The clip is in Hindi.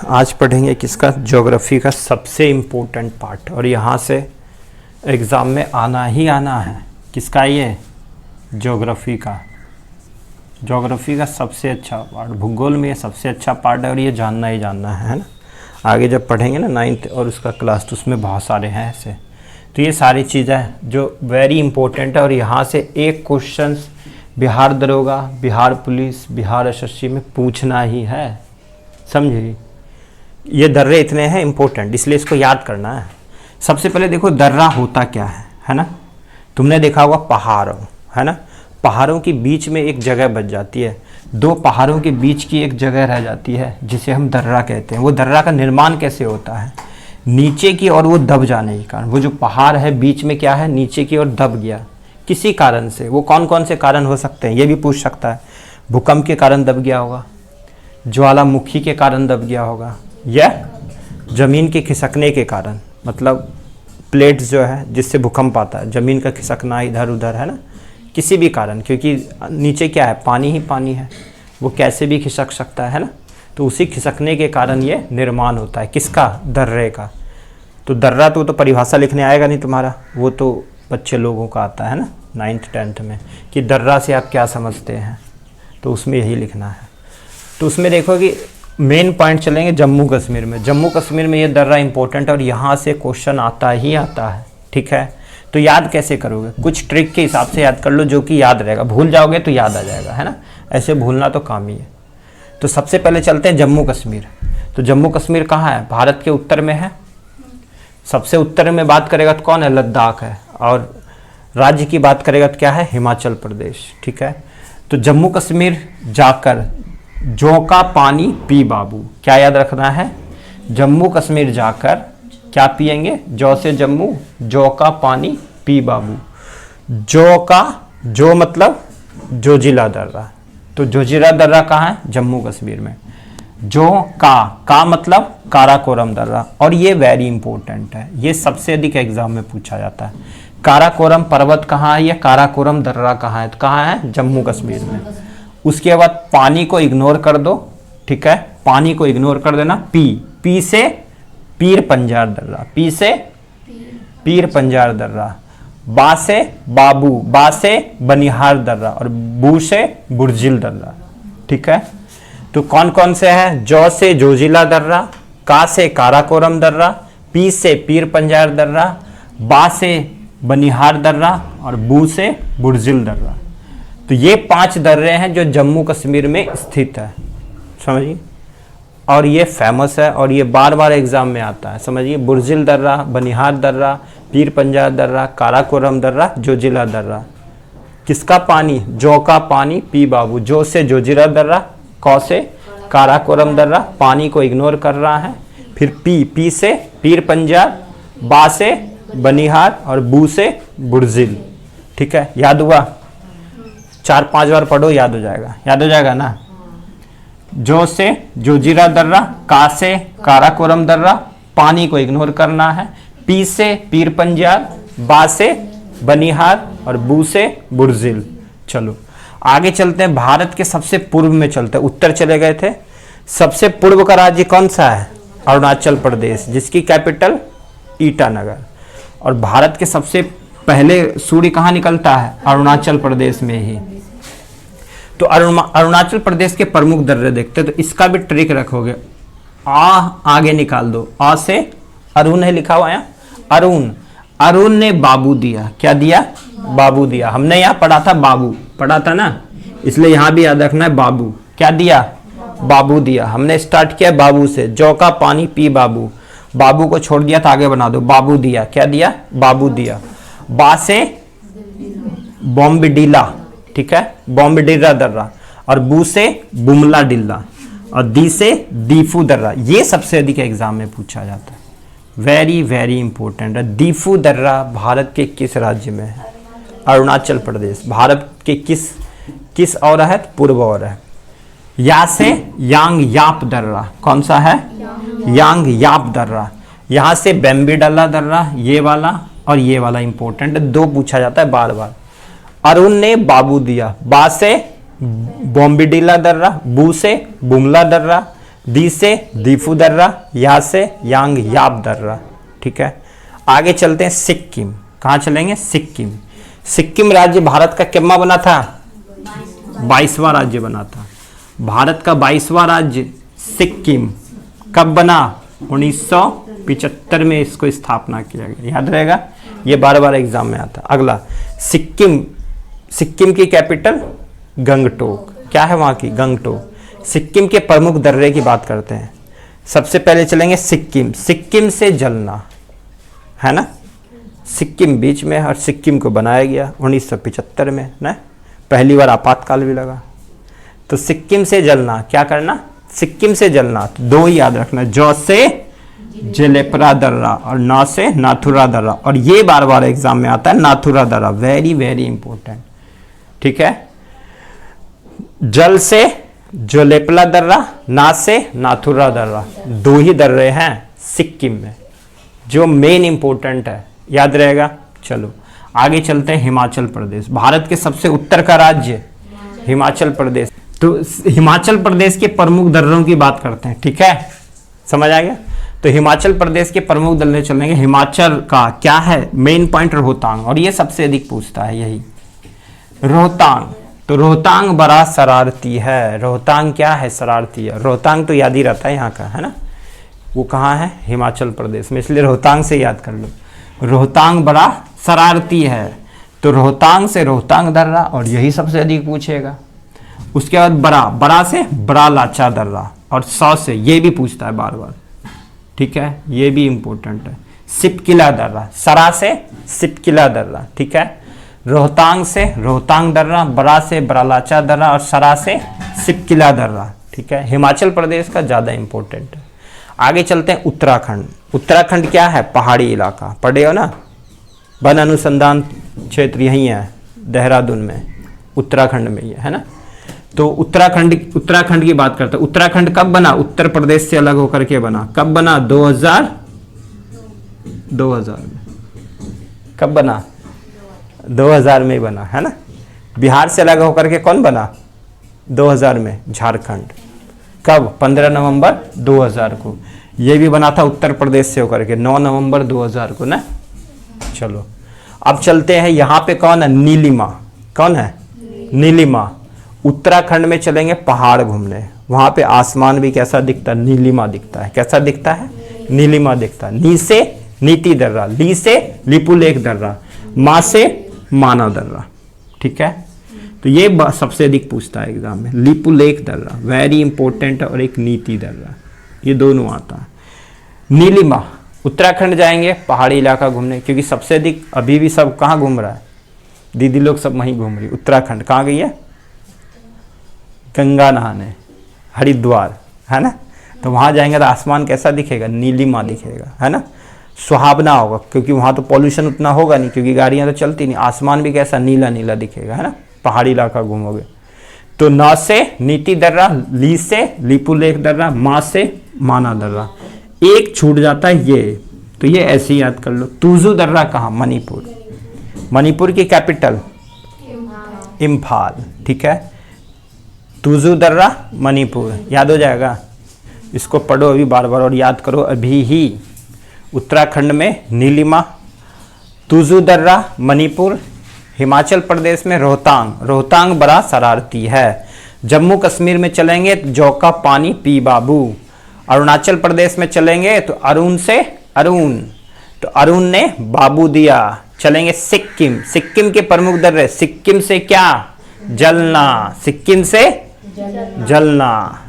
आज पढ़ेंगे किसका, ज्योग्राफी का सबसे इम्पोर्टेंट पार्ट, और यहाँ से एग्ज़ाम में आना ही आना है। किसका, ये ज्योग्राफी का। ज्योग्राफी का सबसे अच्छा पार्ट, भूगोल में ये सबसे अच्छा पार्ट है और ये जानना ही जानना है ना। आगे जब पढ़ेंगे ना 9th और उसका क्लास, तो उसमें बहुत सारे हैं ऐसे। तो ये सारी चीज़ें जो वेरी इंपॉर्टेंट है, और यहाँ से एक क्वेश्चन बिहार दरोगा, बिहार पुलिस, बिहार एसएससी में पूछना ही है, समझे। ये दर्रे इतने हैं इंपॉर्टेंट, इसलिए इसको याद करना है। सबसे पहले देखो दर्रा होता क्या है ना। तुमने देखा होगा पहाड़, है ना, पहाड़ों के बीच में एक जगह बच जाती है, दो पहाड़ों के बीच की एक जगह रह जाती है जिसे हम दर्रा कहते हैं। वो दर्रा का निर्माण कैसे होता है, नीचे की ओर वो दब जाने के कारण। वो जो पहाड़ है बीच में क्या है, नीचे की ओर दब गया किसी कारण से। वो कौन कौन से कारण हो सकते हैं, ये भी पूछ सकता है। भूकंप के कारण दब गया होगा, ज्वालामुखी के कारण दब गया होगा, या ज़मीन के खिसकने के कारण, मतलब प्लेट्स जो है जिससे भूकंप आता है, ज़मीन का खिसकना इधर उधर, है ना, किसी भी कारण, क्योंकि नीचे क्या है, पानी ही पानी है, वो कैसे भी खिसक सकता है ना। तो उसी खिसकने के कारण ये निर्माण होता है किसका, दर्रे का। तो दर्रा तो परिभाषा लिखने आएगा नहीं तुम्हारा, वो तो बच्चे लोगों का आता है ना 9th 10th में, कि दर्रा से आप क्या समझते हैं, तो उसमें यही लिखना है। तो उसमें देखो कि मेन पॉइंट चलेंगे जम्मू कश्मीर में। जम्मू कश्मीर में ये दर्रा इंपॉर्टेंट है और यहाँ से क्वेश्चन आता ही आता है, ठीक है। तो याद कैसे करोगे, कुछ ट्रिक के हिसाब से याद कर लो जो कि याद रहेगा, भूल जाओगे तो याद आ जाएगा, है ना, ऐसे भूलना तो काम ही है। तो सबसे पहले चलते हैं जम्मू कश्मीर। तो जम्मू कश्मीर कहाँ है, भारत के उत्तर में है। सबसे उत्तर में बात करेगा तो कौन है, लद्दाख है। और राज्य की बात करेगा तो क्या है, हिमाचल प्रदेश, ठीक है। तो जम्मू कश्मीर जाकर जौ का पानी पी बाबू, क्या याद रखना है, जम्मू कश्मीर जाकर क्या पिएंगे, जौ से जम्मू, जौ का पानी पी बाबू। जौ का, जो मतलब जोजिला दर्रा, तो जोजिला दर्रा कहाँ है, जम्मू कश्मीर में। जो का मतलब काराकोरम दर्रा, और ये वेरी इंपॉर्टेंट है, ये सबसे अधिक एग्जाम में पूछा जाता है। काराकोरम पर्वत कहाँ है, या काराकोरम दर्रा कहाँ है, तो कहाँ है, जम्मू कश्मीर में। उसके बाद पानी को इग्नोर कर दो, ठीक है, पानी को इग्नोर कर देना। पी से पीर पंजार दर्रा, पी से पीर पंजार दर्रा। बा से बाबू, बा से बनिहार दर्रा, और बू से बुर्जिल दर्रा, ठीक है। तो कौन कौन से हैं, जौ से जोजिला दर्रा, का से काराकोरम दर्रा, पी से पीर पंजार दर्रा, बा से बनिहार दर्रा, और बू से बुर्जिल दर्रा। तो ये 5 दर्रे हैं जो जम्मू कश्मीर में स्थित है, समझिए। और ये फेमस है और ये बार बार एग्जाम में आता है, समझिए। बुर्जिल दर्रा, बनिहार दर्रा, पीर पंजार दर्रा, काराकोरम दर्रा, जोजिला दर्रा। किसका पानी, जौ का पानी पी बाबू। जौ से जोजिला दर्रा, कौ से काराकोरम दर्रा, पानी को इग्नोर कर रहा है। फिर पी से पीर पंजार, बा से बनिहार, और बू से बुर्जिल, ठीक है। याद हुआ, 4-5 बार पढ़ो, याद हो जाएगा ना। जो से जोजिला दर्रा, का से काराकोरम दर्रा, पानी को इग्नोर करना है। पी से पीर पंजार, बा से बनिहार, और बू से बुर्जिल। चलो आगे चलते हैं, भारत के सबसे पूर्व में चलते हैं। उत्तर चले गए थे, सबसे पूर्व का राज्य कौन सा है, अरुणाचल प्रदेश, जिसकी कैपिटल ईटानगर। और भारत के सबसे पहले सूर्य कहाँ निकलता है, अरुणाचल प्रदेश में ही। तो अरुणाचल प्रदेश के प्रमुख दर्रे देखते हैं। तो इसका भी ट्रिक रखोगे, आगे निकाल दो, आ से अरुण है लिखा हुआ है, अरुण ने बाबू दिया, क्या दिया, बाबू दिया। हमने यहाँ पढ़ा था बाबू, पढ़ा था ना, इसलिए यहाँ भी याद रखना है बाबू, क्या दिया, बाबू दिया। हमने स्टार्ट किया बाबू से, जौ का पानी पी बाबू, बाबू को छोड़ दिया तो आगे बना दो, बाबू दिया, क्या दिया, बाबू दिया। बा से बॉम्बडिला, ठीक है, बॉम्बडिला दर्रा, और बू से बुमला डिल्ला, और दी से दीफू दर्रा। ये सबसे अधिक एग्जाम में पूछा जाता है, वेरी वेरी इंपॉर्टेंट है। दीफू दर्रा भारत के किस राज्य में है, अरुणाचल प्रदेश। भारत के किस और है, पूर्व और है। या से यांग याप दर्रा, कौन सा है, यांग याप दर्रा। यहाँ से बेम्बीडला दर्रा, ये वाला और ये वाला इंपॉर्टेंट है, 2 पूछा जाता है बार बार। अरुण ने बाबू दिया, बा से बॉम्बडिला दर्रा, बू से बुमला दर्रा, दी से दीफू दर्रा, या से यांग याब दर्रा। ठीक है, आगे चलते हैं सिक्किम। कहाँ चलेंगे? सिक्किम। सिक्किम राज्य भारत का कितना बना था? 22वां राज्य बना था। भारत का 22वां राज्य सिक्किम कब बना? 1975 में इसको स्थापना किया गया। याद रहेगा, ये बार बार एग्जाम में आता। अगला सिक्किम, सिक्किम की कैपिटल गंगटोक। क्या है वहां की? गंगटोक। सिक्किम के प्रमुख दर्रे की बात करते हैं। सबसे पहले चलेंगे सिक्किम। सिक्किम से जलना है ना, सिक्किम बीच में और सिक्किम को बनाया गया 1975 में ना, पहली बार आपातकाल भी लगा। तो सिक्किम से जलना क्या करना? सिक्किम से जलना दो ही याद रखना, जौ से जलेपरा दर्रा और ना से नाथुरा दर्रा। और ये बार बार एग्जाम में आता है नाथुरा दर्रा, वेरी वेरी इंपॉर्टेंट। ठीक है, जल से जलेपला दर्रा, ना से नाथुरा दर्रा, दो ही दर्रे हैं सिक्किम में जो मेन इंपॉर्टेंट है, याद रहेगा। चलो आगे चलते हैं हिमाचल प्रदेश। भारत के सबसे उत्तर का राज्य हिमाचल प्रदेश। तो हिमाचल प्रदेश के प्रमुख दर्रों की बात करते हैं। ठीक है, समझ आ गया। तो हिमाचल प्रदेश के प्रमुख दर्रे चलेंगे। हिमाचल का क्या है मेन पॉइंट? रोहतांग। और ये सबसे अधिक पूछता है यही, रोहतांग। तो रोहतांग बड़ा शरारती है। रोहतांग क्या है? शरारती है। रोहतांग तो याद ही रहता है यहाँ का, है ना। वो कहाँ है? हिमाचल प्रदेश में, इसलिए रोहतांग से याद कर लो। रोहतांग बड़ा शरारती है। तो रोहतांग से रोहतांग दर्रा, और यही सबसे अधिक पूछेगा। उसके बाद बड़ा, बड़ा से बड़ा लाचा दर्रा, और 100 से ये भी पूछता है बार बार। ठीक है, ये भी इंपॉर्टेंट है। सिपकिला दर्रा, सरा से सिपकिला दर्रा। ठीक है, रोहतांग से रोहतांग दर्रा, बड़ा से बरालाचा दर्रा, और सरा से सिपकिला दर्रा। ठीक है, हिमाचल प्रदेश का ज़्यादा इंपॉर्टेंट है। आगे चलते हैं उत्तराखंड। उत्तराखंड क्या है? पहाड़ी इलाका। पढ़े हो ना, वन अनुसंधान क्षेत्र यहीं है देहरादून में, उत्तराखंड में ये है ना। तो उत्तराखंड की बात करते हैं। उत्तराखंड कब बना? उत्तर प्रदेश से अलग होकर के बना। कब बना? 2000 में। कब बना? 2000 में बना, है ना। बिहार से अलग होकर के कौन बना? 2000 में झारखंड। कब? 15 नवंबर 2000 को। ये भी बना था उत्तर प्रदेश से होकर के 9 नवंबर 2000 को ना। चलो अब चलते हैं यहाँ पे, कौन है? नीलिमा। कौन है? नीलिमा। उत्तराखंड में चलेंगे पहाड़ घूमने। वहां पे आसमान भी कैसा दिखता है? नीलिमा दिखता है। कैसा दिखता है? नीलिमा दिखता है। नी से नीति दर्रा, ली से लिपुलेख दर्रा, मा से माना दर्रा। ठीक है, तो ये सबसे अधिक पूछता है एग्जाम में। लिपुलेख दर्रा वेरी इंपॉर्टेंट है, और एक नीति दर्रा, ये दोनों आता है। नीलिमा, उत्तराखंड जाएंगे पहाड़ी इलाका घूमने, क्योंकि सबसे अधिक अभी भी सब कहाँ घूम रहा है? दीदी लोग सब वहीं घूम रही। उत्तराखंड कहाँ गई है? गंगा नहाने, हरिद्वार, है ना। तो वहाँ जाएंगे तो आसमान कैसा दिखेगा? नीलिमा दिखेगा, है ना। सुहावना होगा, क्योंकि वहाँ तो पॉल्यूशन उतना होगा नहीं, क्योंकि गाड़ियाँ तो चलती नहीं। आसमान भी कैसा? नीला नीला दिखेगा, है ना, पहाड़ी इलाका घूमोगे तो। न से नीति दर्रा, ली से लिपुलेख दर्रा, मा से माना दर्रा। एक छूट जाता है ये, तो ये ऐसे ही याद कर लो। तुजू दर्रा कहाँ? मणिपुर। मणिपुर की कैपिटल इम्फाल। ठीक है, तुजू दर्रा मणिपुर, याद हो जाएगा। इसको पढ़ो अभी बार बार और याद करो अभी ही। उत्तराखंड में नीलिमा, तुजू दर्रा मणिपुर, हिमाचल प्रदेश में रोहतांग। रोहतांग बड़ा शरारती है। जम्मू कश्मीर में चलेंगे तो जौ का पानी पी बाबू। अरुणाचल प्रदेश में चलेंगे तो अरुण से अरुण, तो अरुण ने बाबू दिया। चलेंगे सिक्किम। सिक्किम के प्रमुख दर्रे, सिक्किम से क्या? जलना। सिक्किम से जलना।